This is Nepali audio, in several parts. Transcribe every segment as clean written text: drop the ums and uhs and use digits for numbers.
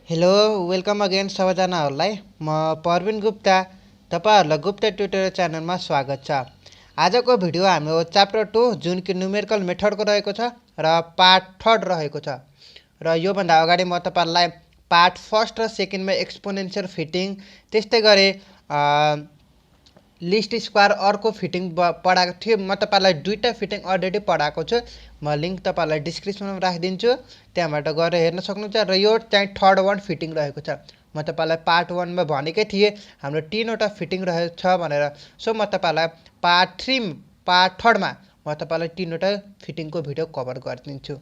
हेलो वेलकम अगेन सबैजनाहरूलाई म परवीन गुप्ता तपाईहरुलाई गुप्ता ट्युटोरियल च्यानलमा स्वागत छ। आजको भिडियो हाम्रो च्याप्टर 2 जुन कि न्युमेरिकल मेथडको रहेको छ र पार्ट 3 रहेको छ र यो भन्दा अगाडि म तपाईहरुलाई पार्ट 1 र 2 मा एक्सपोनेन्शियल फिटिङ त्यस्तै गरी लिस्ट स्क्वायर अर्को फिटिङ पढाएको थिएँ। म तपाईहरुलाई दुईटा फिटिङ अलरेडी पढाएको छु। म लिंक तपाईहरुलाई डिस्क्रिप्सनमा राखिदिन्छु, त्यहाँबाट गएर हेर्न सक्नुहुन्छ र यो चाहिँ थर्ड वान फिटिङ रहेको छ। म तपाईहरुलाई पार्ट 1 मा भनेकै थिएँ हाम्रो 3 वटा फिटिङ रहेछ भनेर। सो म तपाईहरुलाई पार्ट 3 मा म तपाईहरुलाई 3 वटा फिटिङको भिडियो कभर गरिदिन्छु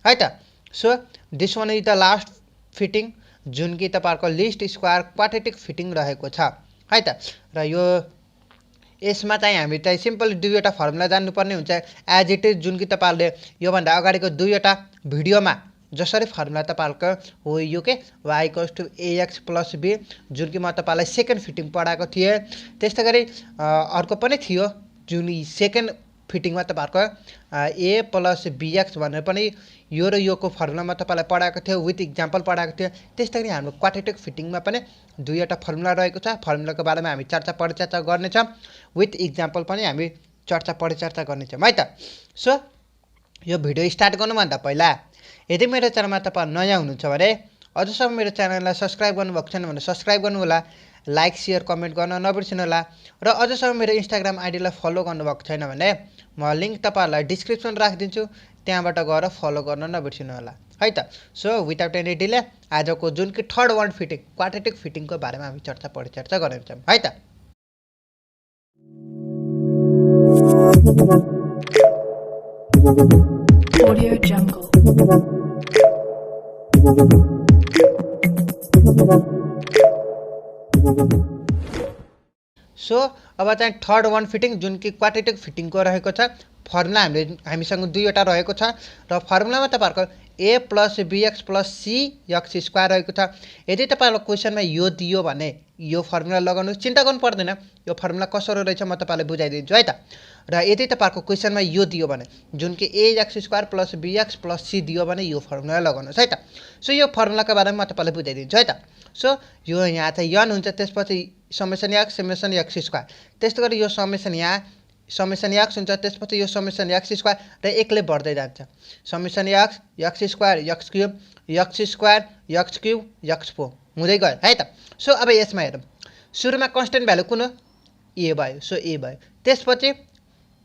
है त। So this one is the last fitting जुन कि तपाईहरुको लिस्ट स्क्वायर क्वाड्रेटिक फिटिङ रहेको छ है त। र यो यसमा चाहिँ हामी चाहिँ सिम्पली दुईवटा फर्मुला जान्नुपर्ने हुन्छ एज इट इज, जुन कि तपाईहरुले यो भन्दा अगाडिको दुईवटा भिडियोमा जसरी फर्मुला तपाईहरुको हो यो के y ax + b जुन कि म तपाईहरुलाई सेकेन्ड फिटिङ पढाएको थिएँ। त्यस्तै गरी अर्को पनि थियो जुन सेकेन्ड फिटिङमा तपाईहरुको a + bx भनेर पनि यो र योको फर्मुला म तपाईहरुलाई पढाएको थिएँ, विथ इक्जाम्पल पढाएको थिएँ। त्यस्तै गरी हाम्रो क्वाड्रेटिक फिटिङमा पनि दुईवटा फर्मुला रहेको छ। फर्मुलाको बारेमा हामी परिचर्चा गर्नेछौँ, विथ इक्जाम्पल पनि हामी परिचर्चा गर्नेछौँ है त। सो यो भिडियो स्टार्ट गर्नुभन्दा पहिला यदि मेरो च्यानलमा तपाईहरु नयाँ हुनुहुन्छ भने अझसम्म मेरो च्यानललाई सब्स्क्राइब गर्नुभएको छैन भने सब्स्क्राइब गर्नुहोला, लाइक शेयर कमेन्ट गर्न नबिर्सिनु होला र अझसम्म मेरो इन्स्टाग्राम आइडीलाई फलो गर्नुभएको छैन भने म लिंक तपाईहरुलाई डिस्क्रिप्सनमा राखिदिन्छु, त्यहाँबाट गएर फलो गर्न नबिर्सिनु होला है त। सो विदाउट एनी डिले आजको जुन कि थर्ड वान फिटिङ क्वाड्रेटिक फिटिङको बारेमा हामी परिचर्चा गर्नेछौँ है त। Audio Jungle. सो अब चाहिँ थर्ड वान फिटिङ जुन कि क्वाड्रेटिक फिटिङको रहेको छ। फर्मुला हामीसँग दुईवटा रहेको छ र फर्मुलामा तपाईहरुको a + bx + cx स्क्वायर रहेको छ। यदि तपाईहरुलाई क्वेशनमा यो दियो भने यो फर्मुला लगाउनु चिन्ता गर्नु पर्दैन, यो फर्मुला कसरी रहेछ म तपाईहरुलाई बुझाइदिन्छु है त। र यदि तपाईहरुको क्वेशनमा यो दियो भने जुन कि ax स्क्वायर + bx + c दियो भने यो फर्मुला लगाउनुस् है त। सो यो फर्मुलाको बारेमा म तपाईहरुलाई बुझाइदिन्छु है त। सो यो यहाँ चाहिँ n हुन्छ, त्यसपछि समेसन x स्क्वायर, त्यस्तै गरी यो समेसन यहाँ समेसन x हुन्छ, त्यसपछि यो समेसन x स्क्वायर र एकले बढ्दै जान्छ। Summation x square x cube x4 हुँदै गयो है त। सो अब यसमा हेरौँ, सुरुमा कन्स्टेन्ट भ्यालु कुन हो a भयो, सो a भयो, त्यसपछि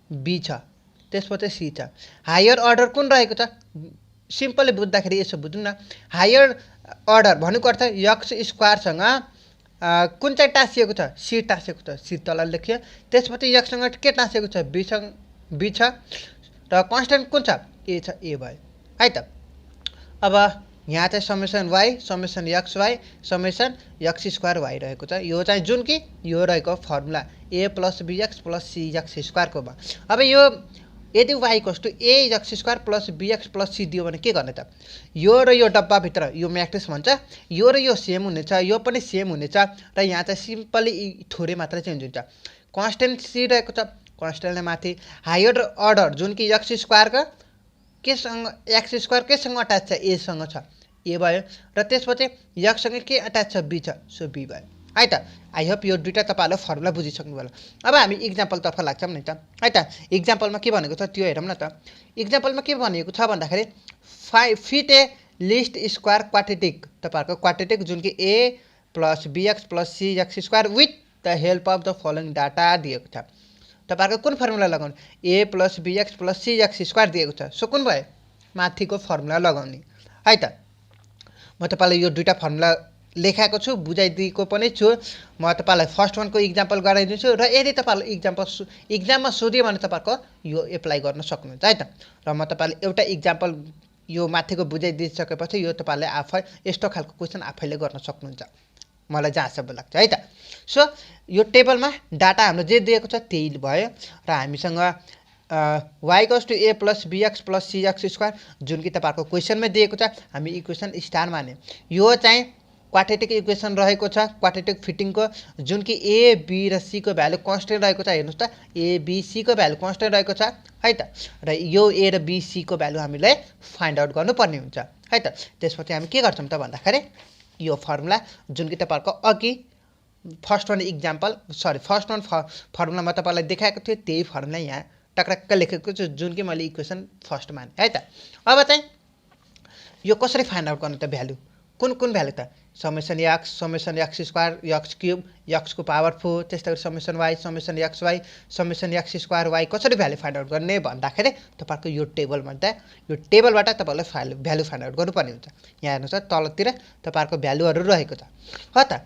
b छ, त्यसपछि c छ। हायर अर्डर कुन रहेको छ सिम्पली बुझ्दाखेरि यसो बुझ्नु न, हायर अर्डर भनेको अर्थ x स्क्वायरसँग कुन चाहिँ टाँसिएको छ c टाँसिएको छ, c तल लेखियो। त्यसपछि x सँग के टाँसिएको छ b छ र कन्स्टेन्ट कुन छ a छ, a भयो है त। अब यहाँ चाहिँ summation y summation xy summation x square y रहेको छ। यो चाहिँ जुन कि यो रहेको फर्मुला a + bx + cx स्क्वायरको भयो। अब यो यदि y = ax square + bx + c दियो भने के गर्ने त, यो र यो डब्बाभित्र यो म्याट्रिक्स भन्छ, यो र यो सेम हुनेछ, यो पनि सेम हुनेछ र यहाँ चाहिँ सिम्पली थोरै मात्र चेन्ज हुन्छ। कन्स्टेन्ट c रहेको छ, कन्स्टेन्टले माथि हायर अर्डर जुन कि x स्क्वायरको x स्क्वायर केसँग अट्याच छ a सँग छ, a भयो र त्यसपछि x सँग के अट्याच छ b छ, सो b भयो है त। आई होप यो दुईटा तपाईहरुले फर्मुला बुझिसक्नु होला। अब हामी इक्जाम्पल तर्फ लाग्छौँ नि त है त। इक्जाम्पलमा के भनेको छ त्यो हेरौँ न त। इक्जाम्पलमा के भनेको छ भन्दाखेरि फिट ए लिस्ट स्क्वायर क्वाड्रेटिक, तपाईहरुको क्वाड्रेटिक जुन कि a + bx + cx square with the help of the following data दिएको छ। तपाईहरुको कुन फर्मुला लगाउनु a + bx + cx स्क्वायर दिएको छ, सो कुन भयो माथिको फर्मुला लगाउने है त। म तपाईलाई यो दुईटा फर्मुला लेखाएको छु, बुझाइदिएको पनि छु। म तपाईलाई फर्स्ट वानको इक्जाम्पल गराइदिन्छु र यदि तपाईहरुले इक्जाममा सोधियो भने तपाईहरुको यो एप्लाई गर्न सक्नुहुन्छ है त। र म तपाईलाई एउटा इक्जाम्पल यो माथिको बुझाइदिइसकेपछि यो तपाईहरुले आफै यस्तो खालको क्वेशन आफैले गर्न सक्नुहुन्छ, मलाई जहाँसम्म लाग्छ है त। सो यो टेबलमा डाटा हाम्रो जे दिएको छ त्यही भयो र हामीसँग y = a + bx + cx square जुन कि तपाईहरुको क्वेशनमै दिएको छ। हामी इक्वेसन स्टार माने, यो चाहिँ क्वाड्रेटिक इक्वेसन रहेको छ क्वाड्रेटिक फिटिङको, जुन कि a b र c को भ्यालु कन्स्टेन्ट रहेको छ। हेर्नुस् त a b c को भ्यालु कन्स्टेन्ट रहेको छ है त। र यो a र b c को भ्यालु हामीले फाइन्ड आउट गर्नुपर्ने हुन्छ है त। त्यसपछि हामी के गर्छौँ त भन्दाखेरि यो फर्मुला जुन कि तपाईहरुको अघि first one example first one फर्मुलामा तपाईलाई देखाएको थियो त्यही फर्मुला यहाँ टक्रक्क लेखेको छु जुन कि मैले इक्वेसन फर्स्ट माने है त। अब चाहिँ यो कसरी फाइन्ड आउट गर्नु त भ्यालु कुन भ्यालु त summation x square x cube x को पावर 4 त्यस्तै गरी summation y summation x square y कसरी भ्यालु फाइन्ड आउट गर्ने भन्दाखेरि तपाईहरुको यो टेबलबाट तपाईहरुले भ्यालु फाइन्ड आउट गर्नुपर्ने हुन्छ। यहाँ हेर्नुस् त तलतिर तपाईहरुको भ्यालुहरु रहेको छ हो त।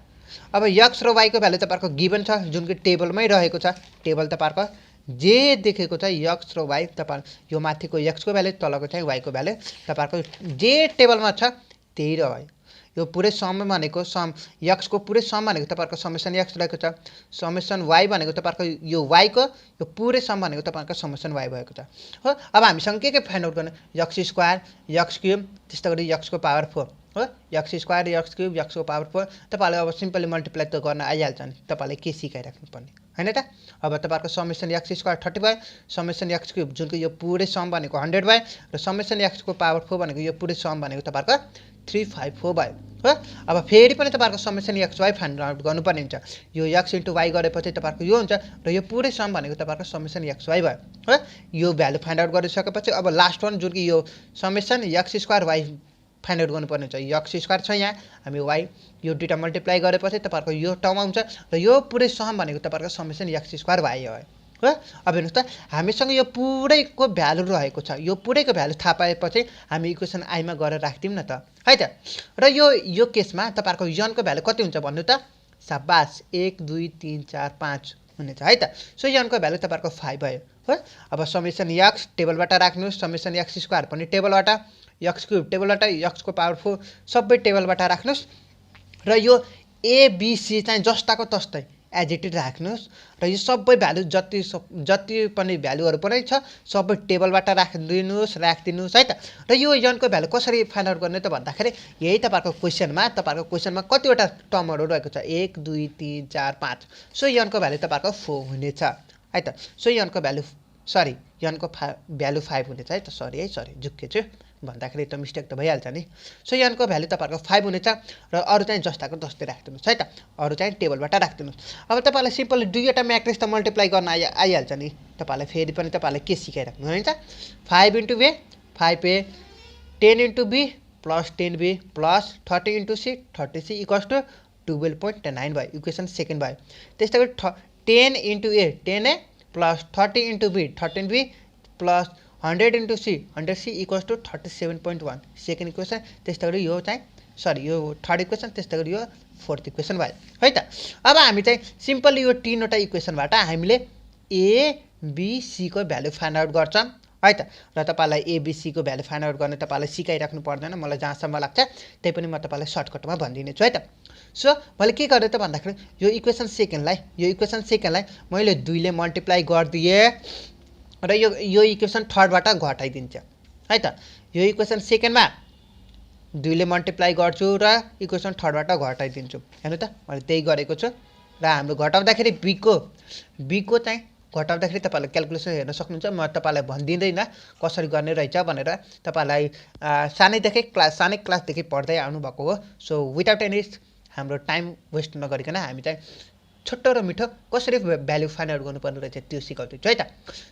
अब x र y को भ्यालु तपाईहरुको गिवन छ जुन कि टेबलमै रहेको छ। टेबल तपाईहरुको जे देखेको छ x र y तपाईहरु यो माथिको x को भ्यालु तलको चाहिँ y को भ्यालु तपाईहरुको जे टेबलमा छ त्यही रह्यो। यो पुरै सम भनेको सम x को पुरै सम भनेको तपाईहरुको समेसन x रहेको छ। समेसन y भनेको तपाईहरुको यो y को यो पुरै सम भनेको तपाईहरुको समेसन y भएको छ हो। अब हामीसँग के फाइन्ड आउट गर्ने x स्क्वायर x क्यूब त्यस्तै गरी x को पावर 4 हो। x square x cube x को पावर 4 तपाईले अब सिम्पली मल्टिप्लाई त गर्न आइहाल्छ नि तपाईले के सिकाइराख्नु पर्ने हैन त। अब तपाईहरुको समेसन x स्क्वायर 30 भयो समेसन x क्यूब जुन कि यो पुरै सम भनेको 100 भयो र समेसन x को पावर 4 भनेको यो पुरै सम भनेको तपाईहरुको 354 भयो हो। अब फेरि पनि तपाईहरुको समेसन xy फाइन्ड आउट गर्नुपर्ने हुन्छ। यो x * y गरेपछि तपाईहरुको यो हुन्छ र यो पुरै सम भनेको तपाईहरुको समेसन xy भयो हो। यो भ्यालु फाइन्ड आउट गरिसकेपछि अब लास्ट वान जुन कि यो summation x square y find out गर्नुपर्ने हुन्छ। x स्क्वायर छ यहाँ हामी y यो दुईटा मल्टिप्लाई गरेपछि तपाईहरुको यो टर्म आउँछ र यो पुरै सम भनेको तपाईहरुको समेसन x स्क्वायर y हो। अब हेर्नुस् त हामीसँग यो पुरैको भ्यालु रहेको छ। यो पुरैको भ्यालु थाहा पाएपछि हामी इक्वेसन आई मा गरेर राख्दियौ न त है त। र यो केसमा तपाईहरुको n को भ्यालु कति हुन्छ भन्नु त शाबास 1 2 3 4 5 हुनेछ है त। सो n को भ्यालु तपाईहरुको 5 भयो हो। अब समेसन x टेबलबाट राख्नुस् समेसन x स्क्वायर पनि टेबलबाट x क्यूब टेबलबाट x को पावर 4 सबै टेबलबाट राख्नुस् र यो a b c चाहिँ जस्ताको तस्तै एज इट इज राख्नुस् र यो सबै भ्यालु जति पनि भ्यालुहरु पनि छ सबै टेबलबाट राखिदिनुस् है त। र यो n को भ्यालु कसरी फाइन्ड आउट गर्ने त भन्दाखेरि यही तपाईहरुको क्वेशनमा कतिवटा टर्महरु रहेको छ 1 2 3 4 5 सो n को भ्यालु तपाईहरुको 4 हुनेछ है त। सो n को भ्यालु n को भ्यालु 5 हुनेछ है त। सरी झुक्केछु भन्दाखेरि त मिस्टेक त भइहाल्छ नि। सो n को भ्यालु तपाईहरुको 5 हुनेछ र अरु चाहिँ जस्ताको तस्तै राख्दिनुस् है त। अरु चाहिँ टेबलबाट राख्दिनुस्। अब तपाईलाई सिम्पली दुईवटा म्याट्रिक्स त मल्टिप्लाई गर्न आइहाल्छ नि तपाईलाई फेरि पनि तपाईलाई के सिकाइराख्नु हैन त 5 * a 5a 10 * b + 10b + 30 * c 30c = 12.9 भयो इक्वेसन सेकेन्ड भयो। त्यस्तै गरी 10 * a 10a + 30 * b 13b + 100 * c 100c = 37.1 second equation. त्यस्तै गरी यो चाहिँ यो थर्ड इक्वेसन त्यस्तै गरी यो फोर्थ इक्वेसन भयो है त। अब हामी चाहिँ सिम्पली यो तीनवटा इक्वेसनबाट हामीले a b c को भ्यालु फाइन्ड आउट गर्छौं है त। र तपाईलाई a b c को भ्यालु फाइन्ड आउट गर्ने तपाईलाई सिकाइराख्नु पर्दैन मलाई जहाँसम्म लाग्छ त्यही पनि म तपाईलाई सर्टकटमा भनिदिने छु है त। सो मैले के गर्ने त भन्दाखेरि यो इक्वेसन सेकेन्डलाई मैले 2 ले मल्टिप्लाई गर्दिए र यो इक्वेसन थर्डबाट घटाइदिन्छ है त। यो इक्वेसन सेकेन्डमा 2 ले मल्टिप्लाई गर्छु र इक्वेसन थर्डबाट घटाइदिन्छु हैन त। मैले त्यही गरेको छु र हाम्रो घटाउँदाखेरि b को चाहिँ घटाउँदाखेरि तपाईले क्याल्कुलेसन हेर्न सक्नुहुन्छ। म तपाईलाई भन्दिदैन कसरी गर्ने रहेछ भनेर तपाईलाई सानै क्लासदेखि पढ्दै आउनु भएको हो। सो विदाउट एनी हाम्रो टाइम वेस्ट नगरिकन हामी चाहिँ छोटो र मिठो कसरी भ्यालु फाइन्ड आउट गर्नुपर्ने रहेछ त्यो सिकाउँदैछु है त।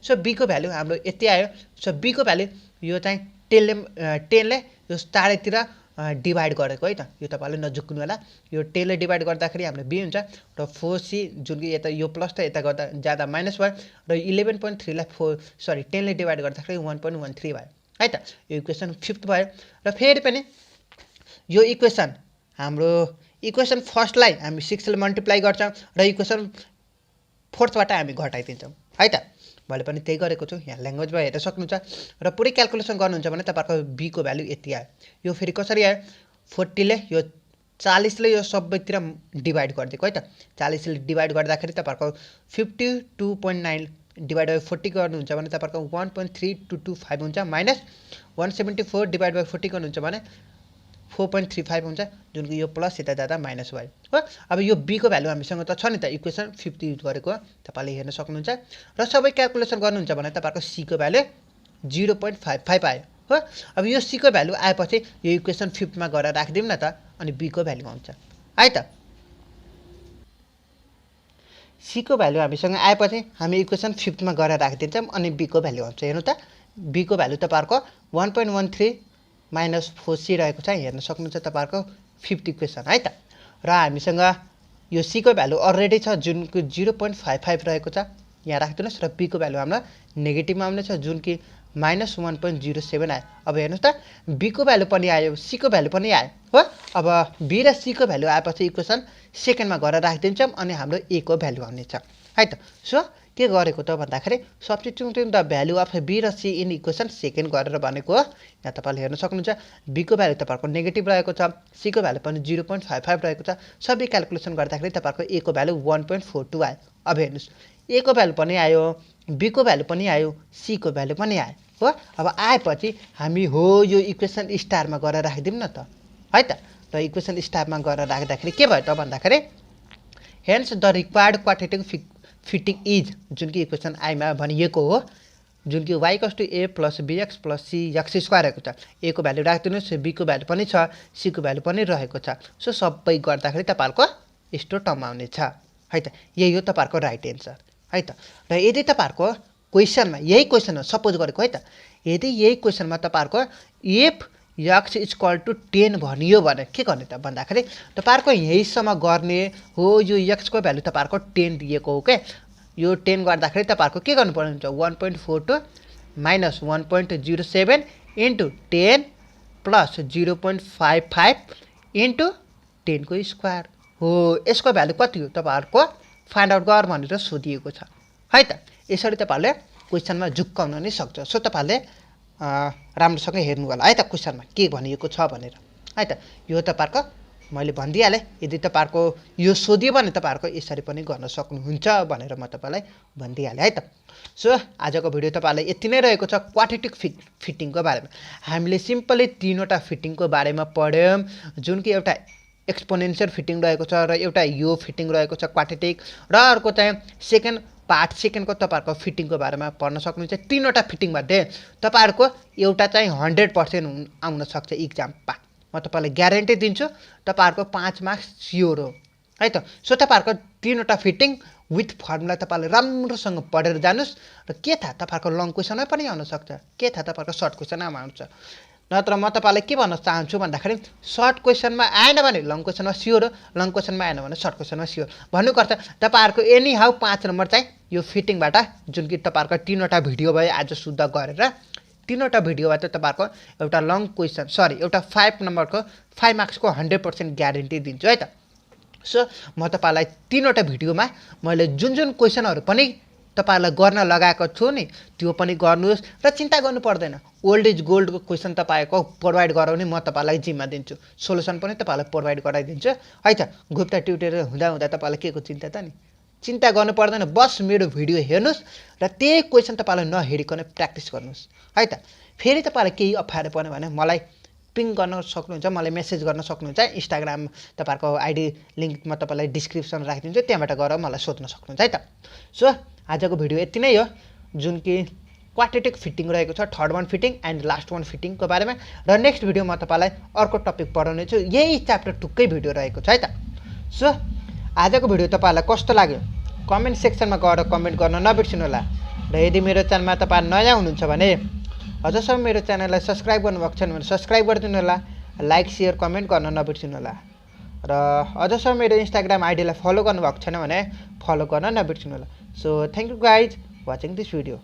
सो b को भ्यालु हाम्रो यति आयो। सो b को भ्यालु यो चाहिँ 10 ले यो चारैतिर डिभाइड गरेको है त। यो तपाईले नझुक्नु होला। यो 10 ले डिभाइड गर्दाखेरि हाम्रो b हुन्छ र 4c जुन कि यता यो प्लस त यता गर्दा ज्यादा माइनस भयो र 11.3 लाई 10 ले डिभाइड गर्दाखेरि 1.13 भयो है त। यो इक्वेसन फिफ्थ भयो र फेरि पनि यो इक्वेसन हाम्रो इक्वेसन फर्स्टलाई हामी 6 ले मल्टिप्लाई गर्छौं र इक्वेसन फोर्थबाट हामी घटाइदिन्छौं है त। मैले पनि त्यही गरेको छु। यहाँ ल्याङ्ग्वेजमा हेर्न सक्नुहुन्छ र पुरै क्याल्कुलेसन गर्नुहुन्छ भने तपाईको b को भ्यालु यति आयो। यो फेरि कसरी आयो 40 ले यो 40 ले यो सबैतिर डिभाइड गरिदिएको है त। 40 ले डिभाइड गर्दाखेरि तपाईको 52.9 डिभाइड बाइ 40 गर्नुहुन्छ भने तपाईको 1.3225 हुन्छ माइनस 174 डिभाइड बाइ 40 गर्नुहुन्छ भने 4.35 हुन्छ जुन कि यो प्लस यता जाँदा माइनस भयो हो। अब यो b को भ्यालु हामीसँग त छ नि त इक्वेसन 50 युज गरेको तपाईले हेर्न सक्नुहुन्छ र सबै क्याल्कुलेसन गर्नुहुन्छ भने तपाईको c को भ्यालु 0.55 आयो हो। अब यो सी को भ्यालु आएपछि यो इक्वेसन 5 मा गएर राखिदिउँ न त, अनि बी को भ्यालु आउँछ है त। सी को भ्यालु हामीसँग आएपछि हामी इक्वेसन 5 मा गएर राखिदिन्छौँ, अनि बी को भ्यालु आउँछ। हेर्नु त, बी को भ्यालु तपाईँहरूको 1.13 माइनस 4c रहेको छ, हेर्न सक्नुहुन्छ तपाईँहरूको 5th इक्वेसन है त। र हामीसँग यो सी को भ्यालु अलरेडी छ जुन कि 0.55 रहेको छ, यहाँ राखिदिनुहोस्। र बी को भ्यालु हाम्रो नेगेटिभमा आउनेछ जुन कि माइनस 1.07 आयो। अब हेर्नुहोस् त, बी को भ्यालु पनि आयो, सी को भ्यालु पनि आयो हो। अब बी र सी को भ्यालु आएपछि इक्वेसन सेकेन्डमा गएर राखिदिन्छौँ, अनि हाम्रो ए को भ्यालु आउनेछ है त। सो के गरेको त भन्दाखेरि सब्स्टिट्युटिङ द भ्यालु अफ बी र सी इन इक्वेसन सेकेन्ड गरेर भनेको हो। यहाँ तपाईँले हेर्न सक्नुहुन्छ बी को भ्यालु तपाईँहरूको नेगेटिभ रहेको छ, सी को भ्यालु पनि 0.55 रहेको छ। सबै क्यालकुलेसन गर्दाखेरि तपाईँहरूको ए को भ्यालु 1.42 आयो। अब हेर्नुहोस्, ए को भ्यालु पनि आयो, बी को भ्यालु पनि आयो, सी को भ्यालु पनि आयो हो। अब आएपछि हामी हो यो इक्वेसन स्टारमा गएर राखिदिउँ न त है त। र इक्वेसन स्टारमा गएर राख्दाखेरि के भयो त भन्दाखेरि hence the required quadratic fitting is, जुन कि इक्वेसन आईमा भनिएको हो, जुन कि y = a + bx + c(x² रहेको छ। ए को भ्यालु राखिदिनुहोस्, बी को भ्यालु पनि छ, सी को भ्यालु पनि रहेको छ। सो सबै गर्दाखेरि तपाईँहरूको यस्तो टर्म आउनेछ है त। यही हो तपाईँहरूको राइट एन्सर है त। र यदि तपाईँहरूको क्वेसनमा यही क्वेसन हो सपोज गरेको है त, यदि यही क्वेसनमा तपाईँहरूको इफ x = 10 भनियो भने के गर्ने त भन्दाखेरि तपाईँहरूको यहीसम्म गर्ने हो। यो x को भ्यालु तपाईँहरूको 10 दिएको हो के, यो 10 गर्दाखेरि तपाईँहरूको के गर्नुपर्ने हुन्छ 1.42 माइनस 1.07 इन्टु 10 प्लस 0.55 इन्टु 10 को स्क्वायर हो। यसको भ्यालु कति हो तपाईँहरूको फाइन्ड आउट गर भनेर सोधिएको छ है त। यसरी तपाईँहरूले क्वेसनमा झुक्काउन नै सक्छ। सो तपाईँहरूले राम्रोसँग हेर्नु होला है त क्वेसनमा के भनिएको छ भनेर है त। यो तपाईँहरूको मैले भनिदिइहालेँ, यदि तपाईँहरूको यो सोधियो भने तपाईँहरूको यसरी पनि गर्न सक्नुहुन्छ भनेर म तपाईँलाई भनिदिइहालेँ है त। सो आजको भिडियो तपाईँहरूलाई यति नै रहेको छ क्वाड्रेटिक फिटिङको बारेमा। हामीले सिम्पली 3वटा फिटिङको बारेमा पढ्यौँ, जुन कि एउटा एक्सपोनेन्सियल फिटिङ रहेको छ, र एउटा यो फिटिङ रहेको छ क्वाड्रेटिक, र अर्को चाहिँ पार्ट सेकेन्डको तपाईँहरूको फिटिङको बारेमा पढ्न सक्नुहुन्छ। 3वटा फिटिङमध्ये तपाईँहरूको एउटा चाहिँ 100% आउन सक्छ इक्जाममा, म तपाईँलाई ग्यारेन्टी दिन्छु। तपाईँहरूको 5 मार्क्स स्योर हो है त। सो तपाईँहरूको 3वटा फिटिङ विथ फर्मुला तपाईँले राम्रोसँग पढेर जानुहोस्। र के थाहा तपाईँहरूको लङ क्वेसनमा पनि आउन सक्छ, के थाहा तपाईँहरूको सर्ट क्वेसनमा आउँछ। नत्र म तपाईँलाई के भन्न चाहन्छु भन्दाखेरि सर्ट क्वेसनमा आएन भने लङ क्वेसनमा स्योर हो, लङ क्वेसनमा आएन भने सर्ट क्वेसनमा स्योर भन्नुपर्छ। तपाईँहरूको एनी हाउ 5 नम्बर चाहिँ यो फिटिङबाट, जुन कि तपाईँहरूको 3वटा भिडियो भयो आज शुद्ध गरेर, 3वटा भिडियोबाट तपाईँहरूको एउटा लङ क्वेसन एउटा 5 नम्बरको 5 मार्क्सको 100% ग्यारेन्टी दिन्छु है त। सो म तपाईँलाई 3वटा भिडियोमा मैले जुन जुन क्वेसनहरू पनि तपाईँलाई गर्न लगाएको छु नि त्यो पनि गर्नुहोस्, र चिन्ता गर्नु पर्दैन। ओल्ड इज गोल्डको क्वेसन तपाईँको प्रोभाइड गराउने म तपाईँलाई जिम्मा दिन्छु, सोलुसन पनि तपाईँलाई प्रोभाइड गराइदिन्छु है त। गुप्ता ट्युटोरियल हुँदा हुँदा तपाईँलाई के को चिन्ता त नि, चिन्ता गर्नु पर्दैन। बस मेरो भिडियो हेर्नुहोस् र त्यही क्वेसन तपाईँलाई नहेरिकन प्र्याक्टिस गर्नुहोस् है त। फेरि तपाईँलाई केही अप्ठ्यारो पर्यो भने मलाई पिङ गर्न सक्नुहुन्छ, मलाई मेसेज गर्न सक्नुहुन्छ। इन्स्टाग्राम तपाईँहरूको आइडी लिङ्क म तपाईँलाई डिस्क्रिप्सन राखिदिन्छु, त्यहाँबाट गएर मलाई सोध्न सक्नुहुन्छ है त। सो आजको भिडियो यति नै हो, जुन कि क्वाड्रेटिक फिटिङ रहेको छ, third one fitting and last one फिटिङको बारेमा। र नेक्स्ट भिडियो म तपाईँलाई अर्को टपिक पढाउने छु, यही च्याप्टर 2 कै भिडियो रहेको छ है त। सो आजको भिडियो तपाईँलाई कस्तो लाग्यो कमेन्ट सेक्सनमा गएर कमेन्ट गर्न नबिर्सिनु होला। र यदि मेरो च्यानलमा तपाईँ नयाँ हुनुहुन्छ भने अझसम्म मेरो च्यानललाई सब्सक्राइब गर्नुभएको छैन भने सब्सक्राइब गरिदिनु होला, लाइक सेयर कमेन्ट गर्न नबिर्सिनु होला। र अझसम्म मेरो इन्स्टाग्राम आइडीलाई फलो गर्नुभएको छैन भने फलो गर्न नबिर्सिनु होला। So thank you guys watching this video.